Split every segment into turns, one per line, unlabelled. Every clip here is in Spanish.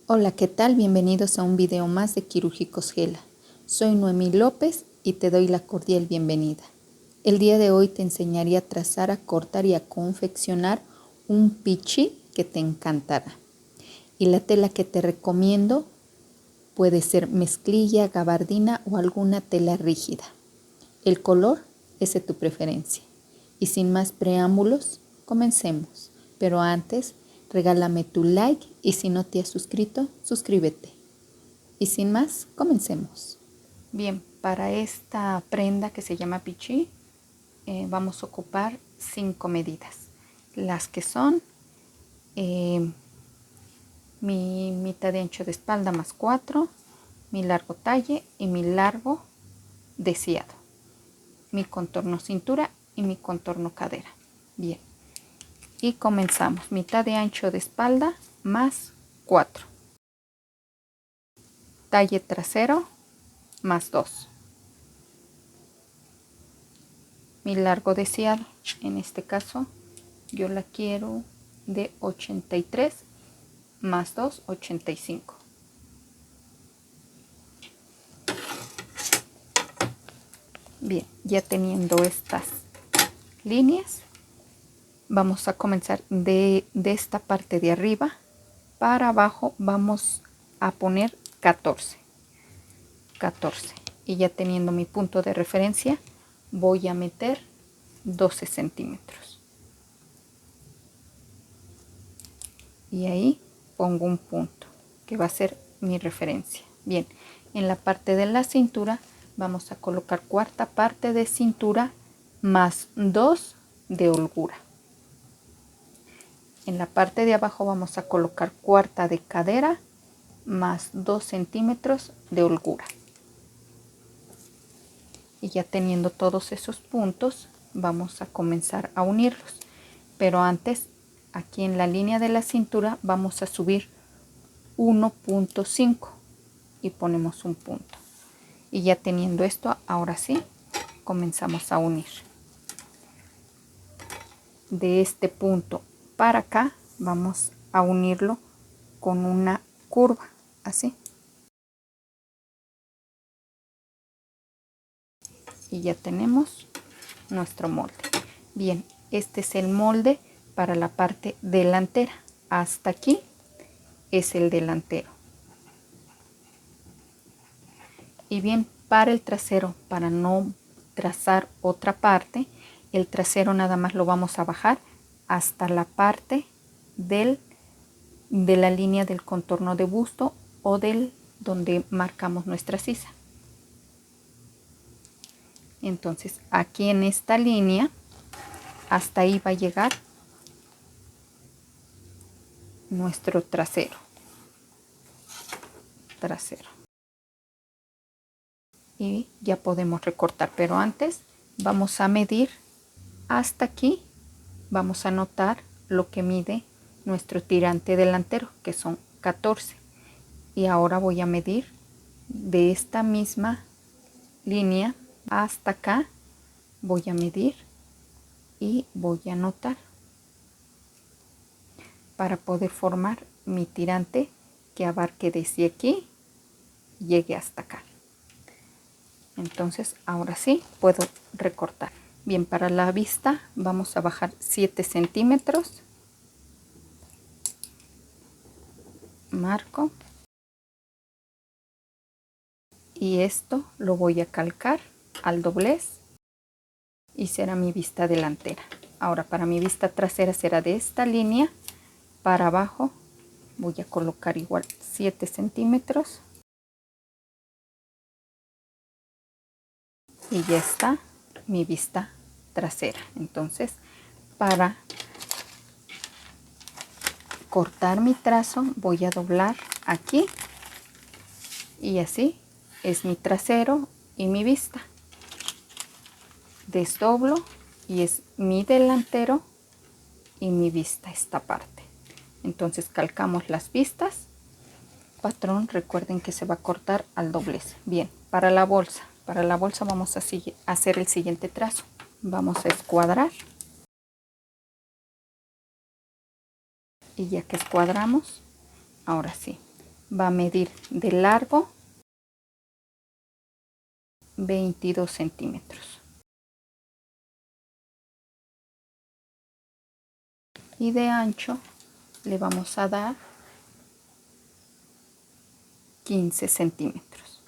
Hola, ¿qué tal? Bienvenidos a un video más de Quirúrgicos Gela. Soy Noemí López y te doy la cordial bienvenida. El día de hoy te enseñaré a trazar, a cortar y a confeccionar un pichí que te encantará. Y la tela que te recomiendo puede ser mezclilla, gabardina o alguna tela rígida. El color es de tu preferencia. Y sin más preámbulos, comencemos. Pero antes, regálame tu like y si no te has suscrito, suscríbete. Y sin más, comencemos. Bien, para esta prenda que se llama pichí, vamos a ocupar 5 medidas. Las que son mi mitad de ancho de espalda más 4, mi largo talle y mi largo deseado, mi contorno cintura y mi contorno cadera. Bien, y comenzamos. Mitad de ancho de espalda más 4, talle trasero más 2, mi largo deseado, en este caso yo la quiero de 83 más 2, 85. Bien, ya teniendo estas líneas, vamos a comenzar de esta parte de arriba para abajo. Vamos a poner 14 y ya teniendo mi punto de referencia voy a meter 12 centímetros y ahí pongo un punto que va a ser mi referencia. Bien, en la parte de la cintura vamos a colocar cuarta parte de cintura más 2 de holgura. En la parte de abajo vamos a colocar cuarta de cadera más 2 centímetros de holgura. Y ya teniendo todos esos puntos, vamos a comenzar a unirlos. Pero antes, aquí en la línea de la cintura, vamos a subir 1.5 y ponemos un punto. Y ya teniendo esto, ahora sí, comenzamos a unir. De este punto para acá, vamos a unirlo con una curva, así. Y ya tenemos nuestro molde. Bien, este es el molde para la parte delantera. Hasta aquí es el delantero. Y bien, para el trasero, para no trazar otra parte, el trasero nada más lo vamos a bajar hasta la parte de la línea del contorno de busto o del donde marcamos nuestra sisa. Entonces aquí en esta línea, hasta ahí va a llegar nuestro trasero. Y ya podemos recortar, pero antes vamos a medir hasta aquí. Vamos a notar lo que mide nuestro tirante delantero, que son 14. Y ahora voy a medir de esta misma línea hasta acá. Voy a medir y voy a anotar para poder formar mi tirante que abarque desde aquí y llegue hasta acá. Entonces ahora sí puedo recortar. Bien, para la vista vamos a bajar 7 centímetros. Marco. Y esto lo voy a calcar al doblez y será mi vista delantera. Ahora para mi vista trasera será de esta línea para abajo. Voy a colocar igual 7 centímetros. Y ya está mi vista trasera. Entonces, para cortar mi trazo voy a doblar aquí y así es mi trasero y mi vista. Desdoblo y es mi delantero y mi vista esta parte. Entonces calcamos las vistas. Patrón, recuerden que se va a cortar al doblez. Bien, para la bolsa vamos a hacer el siguiente trazo. Vamos a escuadrar. Y ya que escuadramos, ahora sí, va a medir de largo 22 centímetros. Y de ancho le vamos a dar 15 centímetros.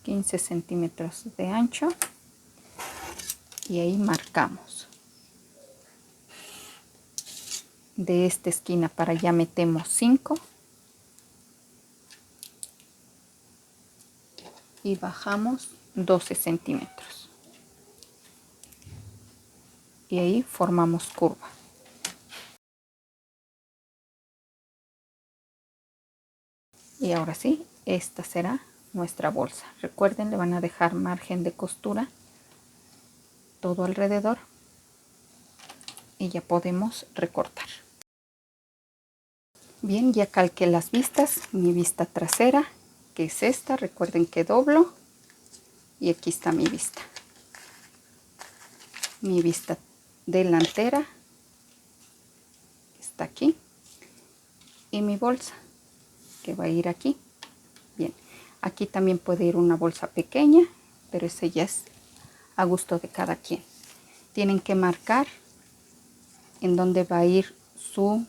15 centímetros de ancho. Y ahí marcamos. De esta esquina para allá metemos 5. Y bajamos 12 centímetros. Y ahí formamos curva. Y ahora sí, esta será nuestra bolsa. Recuerden, le van a dejar margen de costura todo alrededor y ya podemos recortar. Bien, ya calqué las vistas, mi vista trasera, que es esta. Recuerden que doblo y aquí está mi vista. Mi vista delantera está aquí y mi bolsa que va a ir aquí. Bien, aquí también puede ir una bolsa pequeña, pero ese ya es a gusto de cada quien. Tienen que marcar en dónde va a ir su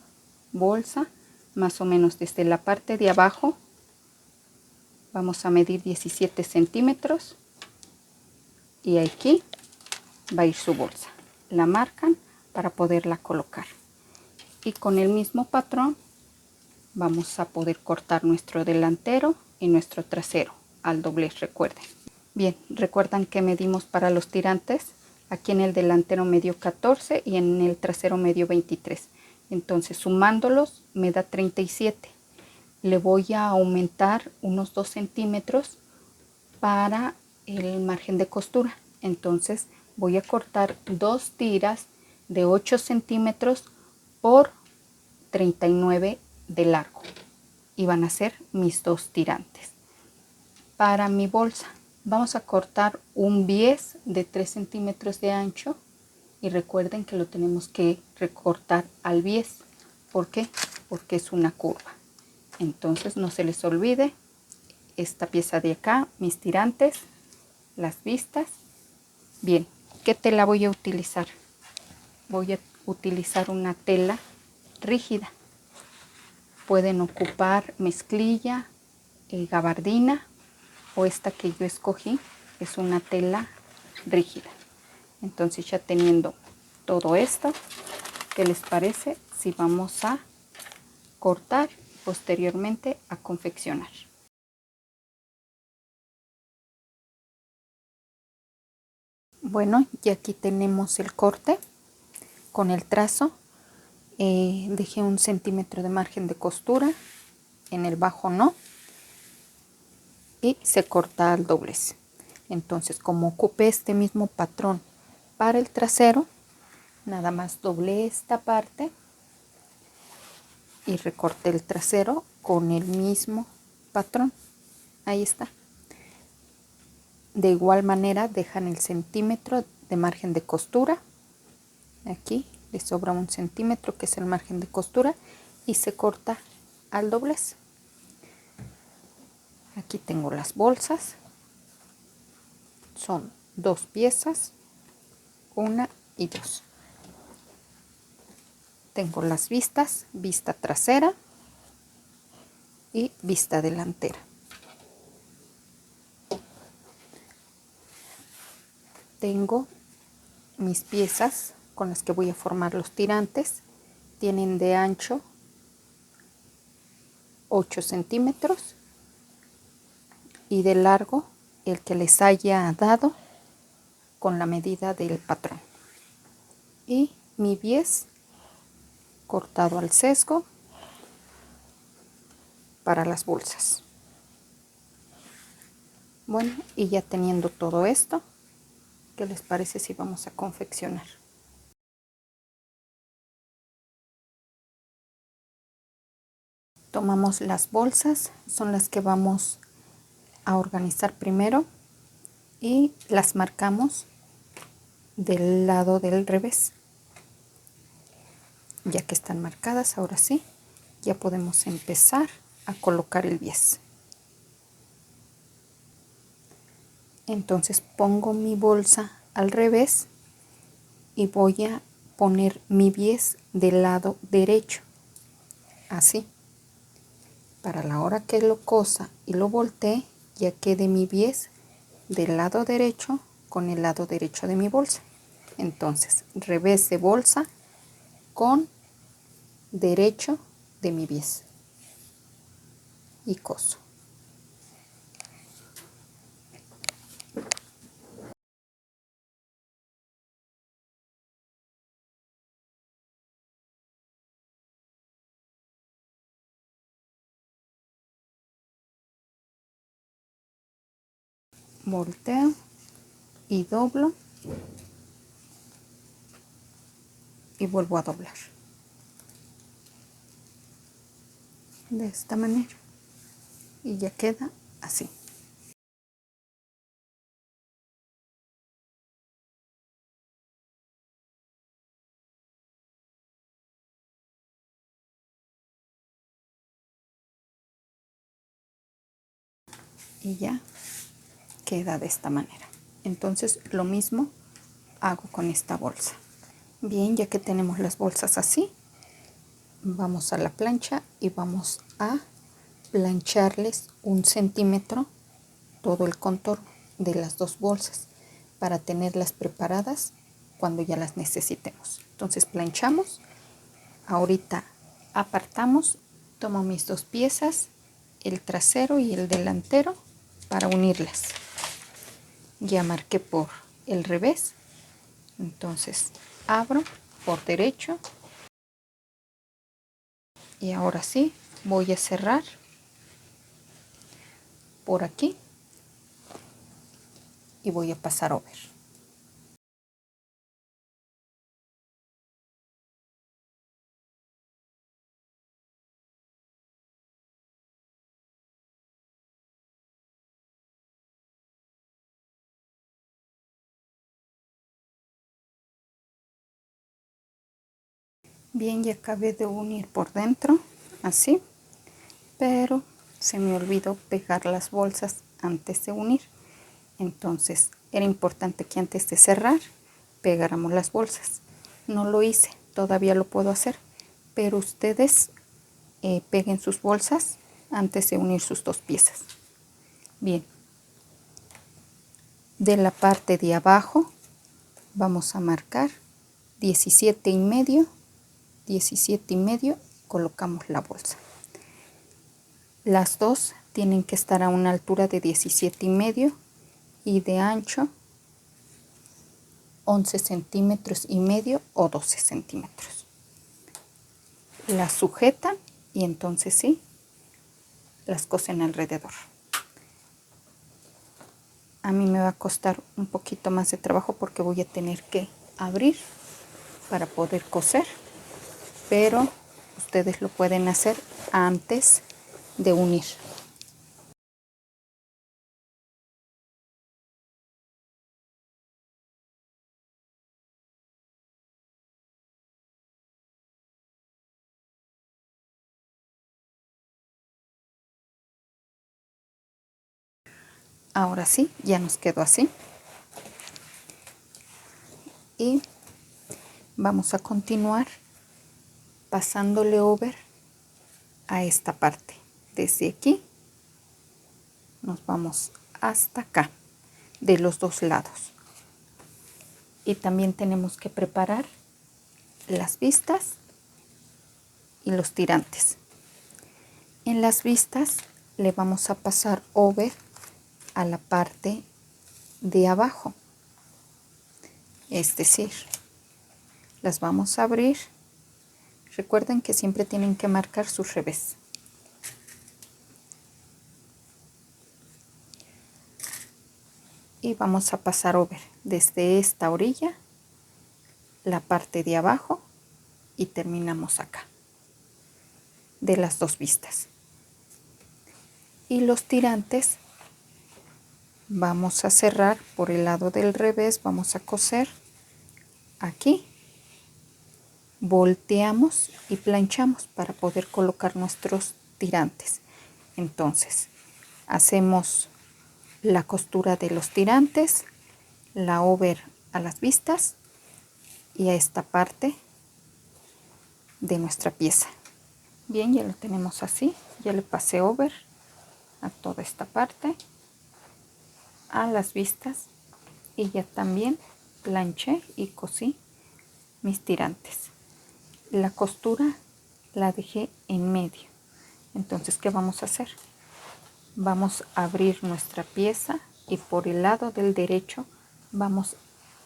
bolsa, más o menos desde la parte de abajo. Vamos a medir 17 centímetros y aquí va a ir su bolsa. La marcan para poderla colocar. Y con el mismo patrón vamos a poder cortar nuestro delantero y nuestro trasero al doblez, recuerden. Bien, recuerdan que medimos para los tirantes. Aquí en el delantero me dio 14 y en el trasero me dio 23. Entonces sumándolos me da 37. Le voy a aumentar unos 2 centímetros para el margen de costura. Entonces voy a cortar 2 tiras de 8 centímetros por 39 de largo. Y van a ser mis 2 tirantes. Para mi bolsa vamos a cortar un bies de 3 centímetros de ancho. Y recuerden que lo tenemos que recortar al bies. ¿Por qué? Porque es una curva. Entonces no se les olvide esta pieza de acá, mis tirantes, las vistas. Bien, ¿qué tela voy a utilizar? Voy a utilizar una tela rígida. Pueden ocupar mezclilla, gabardina o esta que yo escogí es una tela rígida. Entonces ya teniendo todo esto, ¿qué les parece si vamos a cortar posteriormente a confeccionar? Bueno, y aquí tenemos el corte con el trazo. Dejé 1 centímetro de margen de costura, en el bajo no, y se corta al doblez. Entonces, como ocupé este mismo patrón para el trasero, nada más doblé esta parte y recorté el trasero con el mismo patrón. Ahí está. De igual manera dejan el centímetro de margen de costura. Aquí les sobra 1 centímetro, que es el margen de costura, y se corta al doblez. Aquí tengo las bolsas. Son 2 piezas, 1 y 2. Tengo las vistas, vista trasera y vista delantera. Tengo mis piezas con las que voy a formar los tirantes. Tienen de ancho 8 centímetros y de largo el que les haya dado con la medida del patrón. Y mi bies cortado al sesgo para las bolsas. Bueno, y ya teniendo todo esto, ¿qué les parece si vamos a confeccionar? Tomamos las bolsas, son las que vamos a organizar primero, y las marcamos del lado del revés. Ya que están marcadas, ahora sí, ya podemos empezar a colocar el bies. Entonces pongo mi bolsa al revés y voy a poner mi bies del lado derecho, así. Para la hora que lo cosa y lo voltee, ya quede mi bies del lado derecho con el lado derecho de mi bolsa. Entonces, revés de bolsa con derecho de mi bies y coso. Volteo y doblo y vuelvo a doblar de esta manera y ya queda así. Y ya queda de esta manera. Entonces lo mismo hago con esta bolsa. Bien, ya que tenemos las bolsas así, vamos a la plancha y vamos a plancharles 1 centímetro todo el contorno de las dos bolsas para tenerlas preparadas cuando ya las necesitemos. Entonces planchamos, ahorita apartamos, tomo mis dos piezas, el trasero y el delantero, para unirlas. Ya marqué por el revés, entonces abro por derecho y ahora sí voy a cerrar por aquí y voy a pasar over. Bien, ya acabé de unir por dentro así, pero se me olvidó pegar las bolsas antes de unir. Entonces era importante que antes de cerrar pegáramos las bolsas. No lo hice, todavía lo puedo hacer, pero ustedes peguen sus bolsas antes de unir sus dos piezas. Bien, de la parte de abajo vamos a marcar 17,5, 17,5, colocamos la bolsa. Las dos tienen que estar a una altura de 17,5 y de ancho 11,5 centímetros o 12 centímetros. Las sujetan y entonces sí, las cosen alrededor. A mí me va a costar un poquito más de trabajo porque voy a tener que abrir para poder coser, pero ustedes lo pueden hacer antes de unir. Ahora sí, ya nos quedó así. Y vamos a continuar pasándole over a esta parte. Desde aquí nos vamos hasta acá, de los dos lados. Y también tenemos que preparar las vistas y los tirantes. En las vistas le vamos a pasar over a la parte de abajo, es decir, las vamos a abrir. Recuerden que siempre tienen que marcar su revés. Y vamos a pasar over desde esta orilla la parte de abajo y terminamos acá de las dos vistas. Y los tirantes vamos a cerrar por el lado del revés, vamos a coser aquí volteamos y planchamos para poder colocar nuestros tirantes. Entonces hacemos la costura de los tirantes, la over a las vistas y a esta parte de nuestra pieza. Bien, ya lo tenemos así, ya le pasé over a toda esta parte, a las vistas, y ya también planché y cosí mis tirantes. La costura la dejé en medio. Entonces, ¿qué vamos a hacer? Vamos a abrir nuestra pieza y por el lado del derecho vamos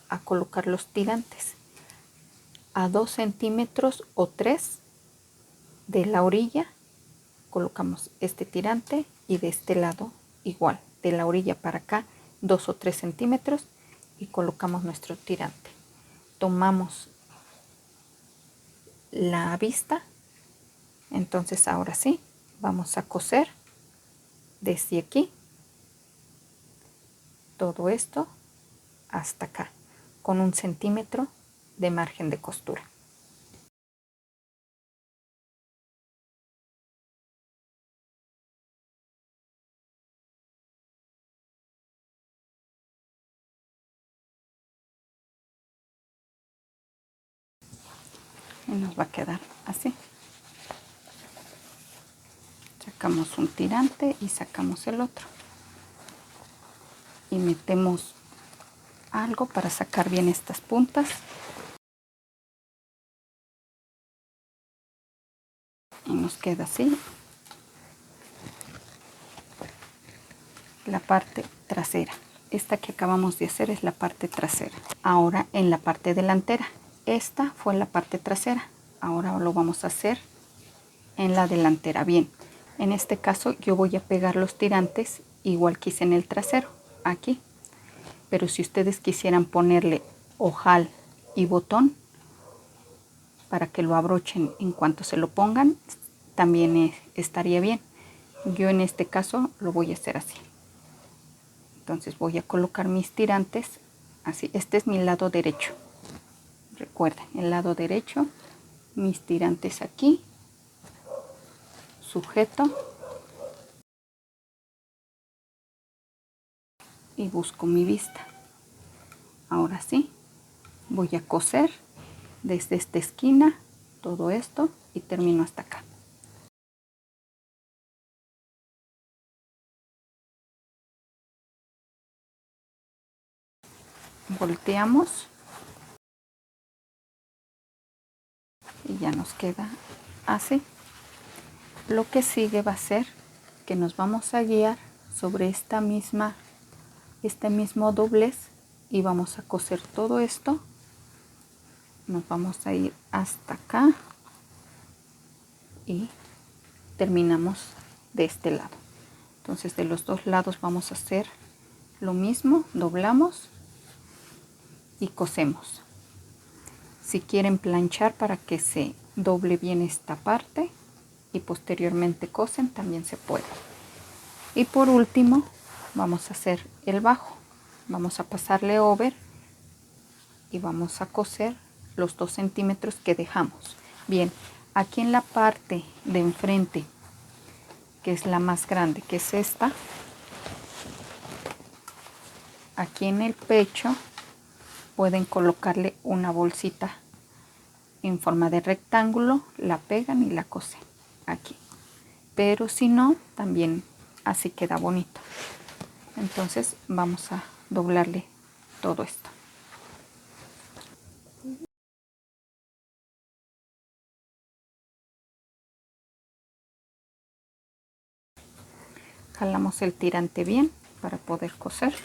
a colocar los tirantes a 2 centímetros o 3 de la orilla. Colocamos este tirante y de este lado igual, de la orilla para acá 2 o 3 centímetros, y colocamos nuestro tirante. Tomamos la vista. Entonces ahora sí vamos a coser desde aquí todo esto hasta acá con 1 centímetro de margen de costura. Y nos va a quedar así. Sacamos un tirante y sacamos el otro y metemos algo para sacar bien estas puntas, y nos queda así la parte trasera. Esta que acabamos de hacer es la parte trasera. Ahora en la parte delantera, esta fue la parte trasera, ahora lo vamos a hacer en la delantera. Bien, en este caso yo voy a pegar los tirantes igual que hice en el trasero, aquí, pero si ustedes quisieran ponerle ojal y botón para que lo abrochen en cuanto se lo pongan, también estaría bien. Yo en este caso lo voy a hacer así. Entonces voy a colocar mis tirantes así. Este es mi lado derecho, recuerden, el lado derecho, mis tirantes aquí, sujeto y busco mi vista. Ahora sí voy a coser desde esta esquina todo esto y termino hasta acá. Volteamos y ya nos queda así. Lo que sigue va a ser que nos vamos a guiar sobre este mismo doblez y vamos a coser todo esto. Nos vamos a ir hasta acá y terminamos de este lado. Entonces de los dos lados vamos a hacer lo mismo, doblamos y cosemos. Si quieren planchar para que se doble bien esta parte y posteriormente cosen, también se puede. Y por último vamos a hacer el bajo. Vamos a pasarle over y vamos a coser los 2 centímetros que dejamos. Bien, aquí en la parte de enfrente, que es la más grande, que es esta, aquí en el pecho pueden colocarle una bolsita en forma de rectángulo, la pegan y la cosen aquí, pero si no, también así queda bonito. Entonces vamos a doblarle todo esto. Jalamos el tirante bien para poder coser.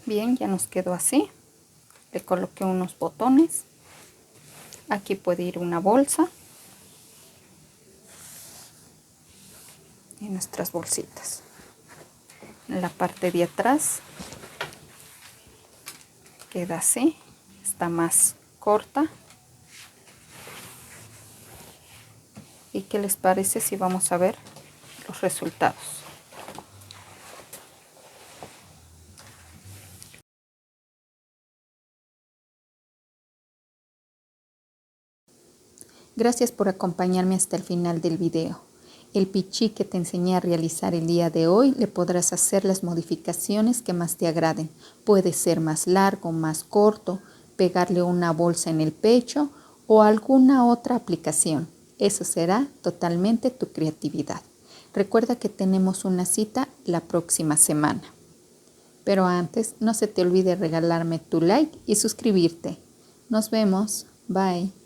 Bien, ya nos quedó así. Le coloqué unos botones. Aquí puede ir una bolsa. y nuestras bolsitas. En la parte de atrás queda así, está más corta. ¿Y qué les parece si vamos a ver los resultados? Gracias por acompañarme hasta el final del video. El pichí que te enseñé a realizar el día de hoy le podrás hacer las modificaciones que más te agraden. Puede ser más largo, más corto, pegarle una bolsa en el pecho o alguna otra aplicación. Eso será totalmente tu creatividad. Recuerda que tenemos una cita la próxima semana. Pero antes, no se te olvide regalarme tu like y suscribirte. Nos vemos. Bye.